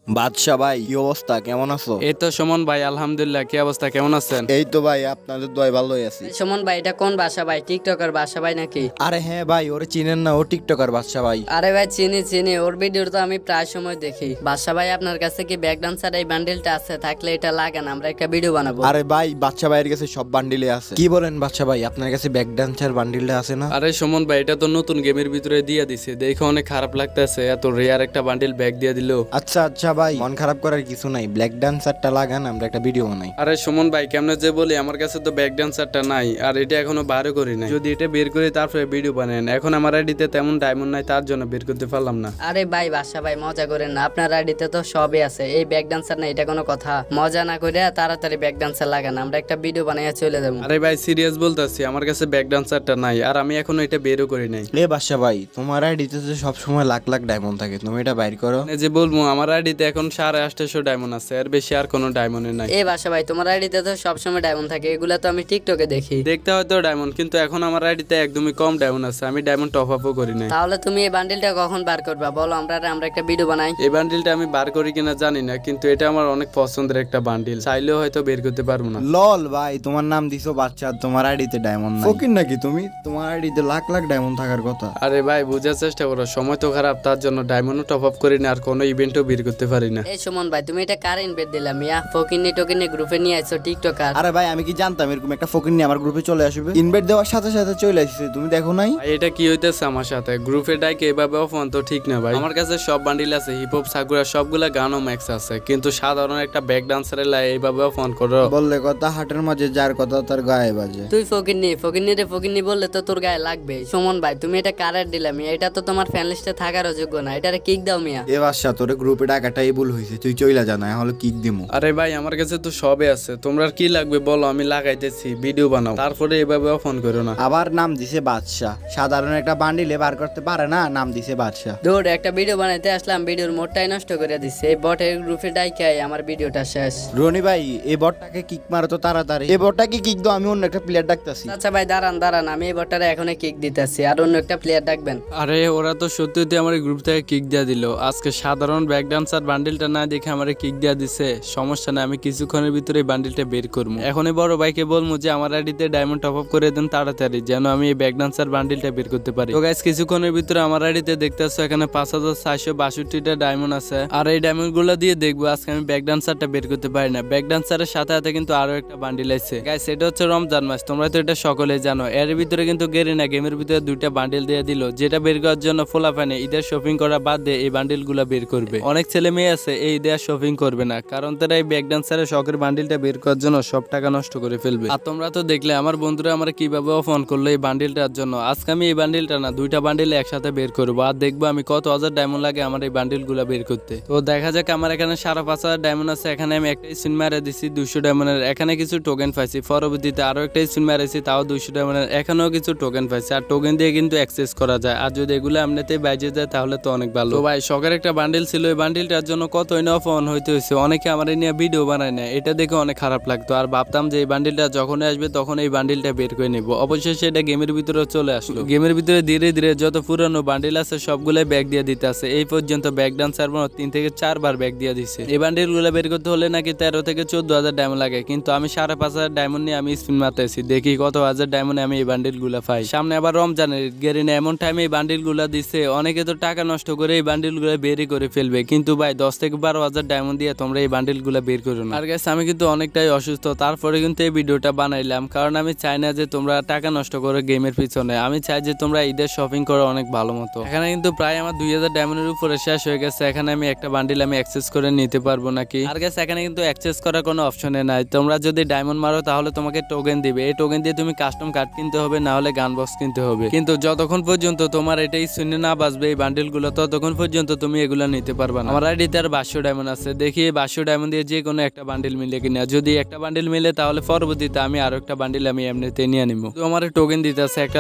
বাদশা ভাই, কি অবস্থা? কেমন আছো? এই তো সুমন ভাই, আলহামদুলিল্লাহ। কি অবস্থা, কেমন আছেন? এই তো ভাই, আপনাদের দয় ভালোই আছি। সুমন ভাই, এটা কোন বাসা ভাই? টিকটকার বাসা ভাই নাকি? আরে হ্যাঁ ভাই, ওরে চিনেন না? ও টিকটকার বাদশা ভাই। আরে ভাই, চিনি চিনি, ওর ভিডিও তো আমি প্রায় সময় দেখি। বাসা ভাই, আপনার কাছে কি ব্যাক ডান্সার এই বান্ডেলটা আছে? থাকলে এটা লাগান, আমরা একটা ভিডিও বানাবো। আরে ভাই, বাদশা ভাইয়ের কাছে সব বান্ডিলে আছে। কি বলেন বাদশা ভাই, আপনার কাছে ব্যাক ডান্সার বান্ডিলটা আছে না? আরে সুমন ভাই, এটা তো নতুন গেমের ভিতরে দিয়ে দিছে, দেখে অনেক খারাপ লাগতেছে। এত রেয়ার একটা বান্ডিল ব্যাগ দিয়ে দিল। আচ্ছা আচ্ছা ভাই, মন খারাপ করার কিছু নাই, ব্ল্যাক ডান্সারটা লাগান, আমরা একটা ভিডিও বানাই। আরে সুমন ভাই, কেমনে যে বলি, আমার কাছে তো ব্যাক ডান্সারটা নাই, আর এটা এখনো বাইরে করি নাই। যদি এটা বের করি তারপরে ভিডিও বানান। এখন আমার আইডিতে তেমন ডায়মন্ড নাই, তার জন্য বের করতে পারলাম না। আরে ভাই বাসা ভাই, মজা করেন না, আপনার আইডিতে তো সবই আছে, এই ব্যাক ডান্সার না, এটা কোনো কথা? মজা না করে তাড়াতাড়ি ব্যাক ডান্সার লাগান, আমরা একটা ভিডিও বানাইয়া চলে যাবো। আরে ভাই সিরিয়াস বলতেছি, আমার কাছে ব্যাক ডান্সারটা নাই, আর আমি এখনো এটা বেরও করি নাই। এ বাদশা ভাই, তোমার আইডিতে তো সবসময় লাখ লাখ ডায়মন্ড থাকে, তুমি এটা বাইর করো। এই যে বলবো, আমার আইডিতে এখন 850 ডায়মন্ড আছে, আর বেশি আর কোনো ডায়মন্ড নাই। এই বাসা ভাই, তোমার আইডিতে তো সবসময় ডায়মন্ড থাকে, এগুলা তো আমি টিকটকে দেখি। দেখতে হয়তো ডায়মন্ড, কিন্তু এখন আমার আইডিতে একদমই কম ডায়মন্ড আছে, আমি ডায়মন্ড টপ আপও করি নাই। তাহলে তুমি এই বান্ডেলটা কখন বার করবা বলো, আমরা একটা ভিডিও বানাই। এই বান্ডিলটা আমি বার করি কিনা জানি না, কিন্তু এটা আমার অনেক পছন্দের একটা বান্ডিল, চাইলেও হয়তো বের করতে পারবো না। লল ভাই, তোমার নাম দিছো বাচ্চা, তোমার আইডিতে ডায়মন্ড নাই? ফকির নাকি তুমি? তোমার আইডিতে লাখ লাখ ডায়মন্ড থাকার কথা। আরে ভাই, বোঝার চেষ্টা করো, সময় তো খারাপ, তার জন্য ডায়মন্ডও টপ আপ করি না, আর কোনো ইভেন্টও বের করতে পারি না। এই সুমন ভাই, তুমি এটা কার ইনভাইট দিলাম? ইয়া ফকিনি টকিনি গ্রুপে নিয়ে আইছো টিকটকার। আরে ভাই, আমি কি জানতাম এরকম একটা ফকির নিয়ে আমার গ্রুপে চলে আসবে? ইনভাইট দেওয়ার সাথে সাথে চলে আসছে, তুমি দেখো নাই? ভাই এটা কি হইতেছে আমার সাথে? গ্রুপে ডাইকে এভাবে অফান তো ঠিক না ভাই। আমার কাছে সব বান্ডিল আছে, হিপ হপ সাকুরা সবগুলা গানও ম্যাক্স আছে, কিন্তু সাধারণ একটা ব্যাক ডান্সারের লাই এইভাবে অফান করো। বললে কথা হাটের মাঝে, যার কথা তার গায়ে বাজে। তুই ফকিনি বললে তো তোর গায়ে লাগবে। সুমন ভাই, তুমি এটা কার অ্যাড দিলাম? এটা তো তোমার ফ্যান লিস্টে থাকার যোগ্য না, এটারে কিক দাও মিয়া। এ বাদশা, তোরে গ্রুপে ডাকাটাই ভুল হয়েছে, তুই চইলা জানা হলো কিক দিমু। আরে ভাই, আমার কাছে তো সবে আছে, তোমরা আর কি লাগবে বলো, আমি লাগাইতেছি, ভিডিও বানাও, তারপরে এভাবে অফান করো না। আবার নাম দিছে বাদশা, সাধারণ একটা বান্ডিলে বার করতে পারে না, নাম দিছে বাদশা। দৌড়, একটা ভিডিও বানাইতে আসলাম, ভিডিওর মোডটাই নষ্ট করে দিচ্ছে। এই বটের গ্রুপে ডাইকাই আমার ভিডিওটা শেষ। রনি ভাই, এই বটটাকে কিক মারো তো তাড়াতাড়ি। এই বটটাকে কিক দাও, আমি অন্য একটা প্লেয়ার ডাকতাছি। আচ্ছা ভাই, দাঁড়ান, আমি এই বটটারে এখনই কিক দিতেছি, আর অন্য একটা প্লেয়ার ডাকবেন। আরে ওরা তো সত্যি আমার গ্রুপ থেকে কিক দিয়া দিল। আজকে সাধারণ ব্যাক ডান্সার বান্ডিলটা না দেখে আমার কিক দিয়া দিছে। সমস্যা না, আমি কিছুক্ষণের ভিতরে এই বান্ডিলটা বের করবো। এখনই বড় ভাইকে বলবো যে আমার আইডিতে ডায়মন্ড টপ আপ করে দেন তাড়াতাড়ি, যেন আমি এই ব্যাক ডান্সার বান্ডিলটা বের করতে পারি। তো গাইস, কিছুক্ষণের ভিতরে আমার আইডিতে দেখতেছো এখানে 5462টা ডায়মন্ড আছে, আর এই ডায়মন্ড গুলো দিয়ে দেখবো আজকে আমি ব্যাক ডান্সারটা বের করতে পারি না। ব্যাক ডান্সারের সাথে সাথে কিন্তু আরো একটা বান্ডিল আছে গাইস, এটা হচ্ছে রমজান মাস, তোমরা তো এটা সকলেই জানো। এর ভিতরে কিন্তু গেরিনা গেমের ভিতরে 2টা বান্ডিল দিয়ে দিল, যেটা বের করার জন্য ফোলাফানে ঈদের শপিং করা বাদ দিয়ে এই বান্ডিল গুলা বের করবে। অনেক ছেলে মেয়ে আছে এই ঈদে শপিং করবে না, কারণ তারা এই ব্যাক ডান্সারের শখের বান্ডিলটা বের করার জন্য সব টাকা নষ্ট করে ফেলবে। আর তোমরা তো দেখলে আমার বন্ধুরা আমার কিভাবে অফান করলো এই বান্ডিলটার জন্য। আজকে আমি এই বান্ডিলটা না 2টা বান্ডিল একসাথে বের করবো, আর দেখবো আমি কত হাজার ডায়মন্ড লাগে আমার এই বান্ডিল গুলা বের করতে। তো দেখা যাক, আমার এখানে 5,500 ডায়মন্ড আছে। এখানে আমি একটা স্পিন মারা দিছি 200 ডায়মন্ডের, এখানে কিছু টোকেন পাইছি। পরবর্তীতে আরো একটা স্পিন মারাইছি, তাও 200 ডায়মন্ডের, এখানেও কিছু টোকেন পাইছি। আর টোকেন দিয়ে কিন্তু অ্যাক্সেস করা যায়, আর যদি এগুলো এমনিতেই বাইজে যায় তাহলে তো অনেক ভালো। তো ভাই, শখের একটা বান্ডিল ছিল, এই বান্ডিলটার জন্য কতই না অফার হইতে হয়েছে। অনেকে আমার নিয়ে ভিডিও বানায় না, এটা দেখে অনেক খারাপ লাগতো, আর ভাবতাম যে এই বান্ডিলটা যখনই আসবে তখন এই বান্ডিলটা বের করে নেবো। অবশেষে এটা গেমের ভিতরে চলে আসলো। গেমের ভিতরে ধীরে ধীরে যত পুরানো বান্ডিল আছে সবগুলাই ব্যাগ দিয়ে দিতে আছে। এই পর্যন্ত ব্যাগ ডান্সার 3 থেকে 4 বার ব্যাগ দিয়ে দিছে। এই বান্ডিল গুলো বের করতে হলে নাকি 13 থেকে 14,000 ডায়মন্ড লাগে, কিন্তু আমি 5,500 ডায়মন্ড নিয়ে আমি স্পিন মারতেছি, দেখি কত হাজার ডায়মন্ডে আমি এই বান্ডিল গুলা পাই। সামনে আবার রমজানের গেরিনা এমন টাইমে এই বান্ডিল গুলা দিচ্ছে, অনেকে তো টাকা নষ্ট করে এই বান্ডিল গুলা বেরই করে ফেলবে, কিন্তু ভাই 10 থেকে 12,000 ডায়মন্ড দিয়ে তোমরা এই বান্ডিল গুলা বের করো না। আর গাইস, আমি কিন্তু অনেকটাই অসুস্থ, তারপরে কিন্তু এই ভিডিওটা বানাইলাম, কারণ আমি চাই না যে তোমরা টাকা নষ্ট করো গেমের পিছনে। আমি চাই যে তোমরা ঈদের শপিং করো অনেক ভালো মতো। এখানে কিন্তু প্রায় আমার 2,000 ডায়মন্ডের উপরে শেষ হয়ে গেছে। এখানে আমি একটা বান্ডিল আমি অ্যাক্সেস করে নিতে পারবো নাকি? আর গাইস, এখানে কিন্তু অ্যাক্সেস করার কোনো অপশনে নাই। তোমরা যদি ডায়মন্ড মারো তাহলে তোমাকে টোকেন দিবে, এই টোকেন দিয়ে তুমি কাস্টম কার্ড কিনতে হবে, না হলে গান বক্স কিনতে হবে। কিন্তু যতক্ষণ পর্যন্ত তোমার এটাই শুনে না বাজবে এই বান্ডিল গুলো, ততক্ষণ পর্যন্ত তুমি এগুলো নিতে পারবে না। আমার আইডিতে আর 500 ডায়মন্ড আছে, দেখি এই 500 ডায়মন্ড দিয়ে যে কোনো একটা বান্ডিল মিলে কিনা। যদি একটা বান্ডিল মিলে তাহলে পরবর্তীতে আমি আরো একটা বান্ডিল আমি এমনিতে নিয়ে নিবো। তো আমার টোকেন দিতে আছে একটা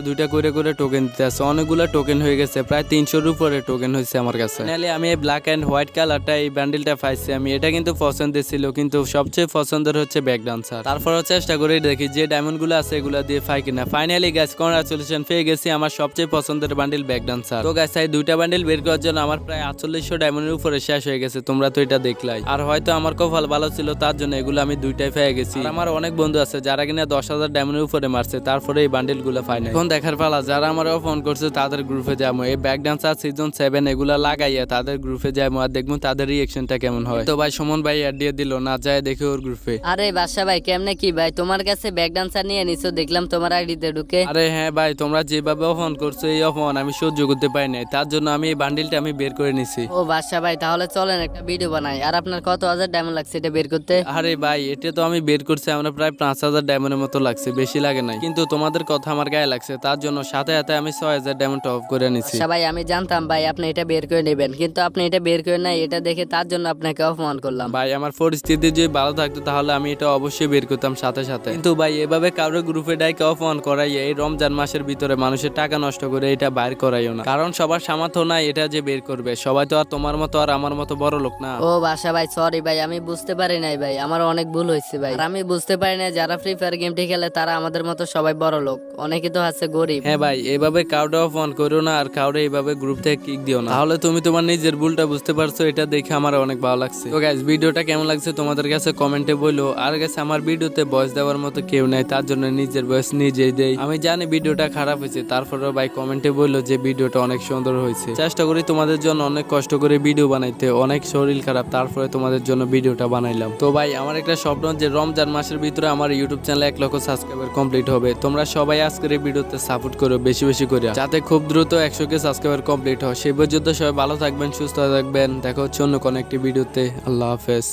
দুইটা করে টোকেন দিতে আছে। অনেকগুলো টোকেন হয়ে গেছে, প্রায় 300-র উপরে টোকেন হয়েছে আমার কাছে। ফাইনালি আমি এই ব্ল্যাক এন্ড হোয়াইট কালারটা এই বান্ডিলটা পাইছি আমি। এটা কিন্তু পছন্দের ছিল, কিন্তু সবচেয়ে পছন্দের হচ্ছে ব্যাক ডান্সার। তারপরও চেষ্টা করে দেখি যে ডায়মন্ড গুলো আছে এগুলো দিয়ে পাই কিনা। ফাইনালি গাইস, কংগ্রাচুলেশন, পেয়ে গেছি আমার সবচেয়ে পছন্দের বান্ডিল ব্যাক ডান্সার। তো গাইস, এই 2টা বান্ডিল বের করার জন্য আমার প্রায় 4800 ডায়মন্ডের উপরে শেষ হয়ে গেছে, তোমরা তো এটা দেখলাই। আর হয়তো আমার কপাল ভালো ছিল, তার জন্য এগুলো আমি দুইটাই পেয়ে গেছি। আর আমার অনেক বন্ধু আছে যারা কিনা 10,000 ডায়মন্ডের উপরে মারছে, তারপরে এই বান্ডিল গুলো পায় না। এখন দেখার পালা যারা আমার ফোন করছে তাদের গ্রুপে যাবো, এই ব্যাক ডান্সার সিজন 7 এগুলা লাগাইয়া তাদের গ্রুপে যাবো, আর দেখবো তাদের রিয়েকশনটা কেমন হয়। তো ভাই সুমন ভাই অ্যাড দিয়ে দিল, না যায় দেখে ওর গ্রুপে। আরে বাদশা ভাই কেমনে কি ভাই, তোমার কাছে ব্যাক ডান্সার নিয়ে নিছো দেখলাম তোমার আইডিতে ঢুকে। আরে হ্যাঁ ভাই, তোমরা যেভাবে অফন করছো এই অফন আমি সহ্য করতে পারি নাই, তার জন্য আমি এই বান্ডিলটা আমি বের করে নিছি। ও বাদশা ভাই তাহলে চলেন একটা ভিডিও বানাই। আর আপনার কত হাজার ডায়মন্ড লাগছে এটা বের করতে? আরে ভাই এটা তো আমি বের করছি, আমরা প্রায় 5,000 ডায়মন্ডের মতো লাগছে, বেশি লাগে নাই, কিন্তু তোমাদের কথা আমার গায়ে লাগছে, তার জন্য সাথে সাথে আমি 6,000 ডায়মন্ড অফ করে নিছি। আচ্ছা ভাই আমি জানতাম ভাই আপনি এটা বের করে নেবেন, কিন্তু আপনি এটা বের করে নাই, এটা দেখে তার জন্য আপনাকে অপমান করলাম। ভাই আমার পরিস্থিতি যদি ভালো থাকতো তাহলে আমি এটা অবশ্যই বের করতাম সাথে সাথে, কিন্তু ভাই এভাবে কারো গ্রুপে ডাইকে অপমান করাই এই রমজান মাসের ভিতরে মানুষের টাকা নষ্ট করে এটা বাইর করাইও না, কারণ সবার সামর্থ্য নাই এটা যে বের করবে, সবাই তো আর তোমার মতো আর আমার মতো বড় লোক না। ও বাদশা ভাই সরি ভাই, আমি বুঝতে পারি নাই ভাই, আমার অনেক ভুল হয়েছে ভাই। আর আমি বুঝতে পারি না যারা ফ্রি ফায়ার গেমটি খেলে তারা আমাদের মতো সবাই বড় লোক, অনেকে তো আছে গরিব। হ্যাঁ ভাই এভাবে কাউকে অপমান করো না, আর কাউরে এইভাবে গ্রুপ থেকে কিক দিও না, তাহলে তুমি তোমার নিজের ভুলটা বুঝতে পারছো, এটা দেখে আমার অনেক ভালো লাগছে। তো গাইস ভিডিওটা কেমন লাগছে তোমাদের কাছে কমেন্টে বলো। আর গাইস আমার ভিডিওতে ভয়েস দেওয়ার মতো কেউ নাই, তার জন্য নিজের ভয়েস নিজেই দেই। আমি জানি ভিডিওটা খারাপ হয়েছে, তারপরেও ভাই কমেন্টে বললো যে ভিডিওটা অনেক সুন্দর হয়েছে। চেষ্টা করি তোমাদের জন্য অনেক কষ্ট করে ভিডিও বানাইতে, অনেক শরীর খারাপ তারপরে তোমাদের জন্য ভিডিওটা বানাইলাম। তো ভাই আমার একটা স্বপ্ন যে রমজান মাসের ভিতরে আমার ইউটিউব চ্যানেলে 1 লক্ষ সাবস্ক্রাইবার কমপ্লিট হবে। তোমরা সবাই আজকের এই ভিডিওতে সাপোর্ট করো বেশি বেশি করে, যাতে খুব দ্রুত 100K সাবস্ক্রাইবার কমপ্লিট হয়। সেই পর্যন্ত সবাই ভালো থাকবেন, সুস্থ থাকবেন, দেখা হচ্ছে অন্য কোনো একটি ভিডিওতে। আল্লাহ হাফেজ।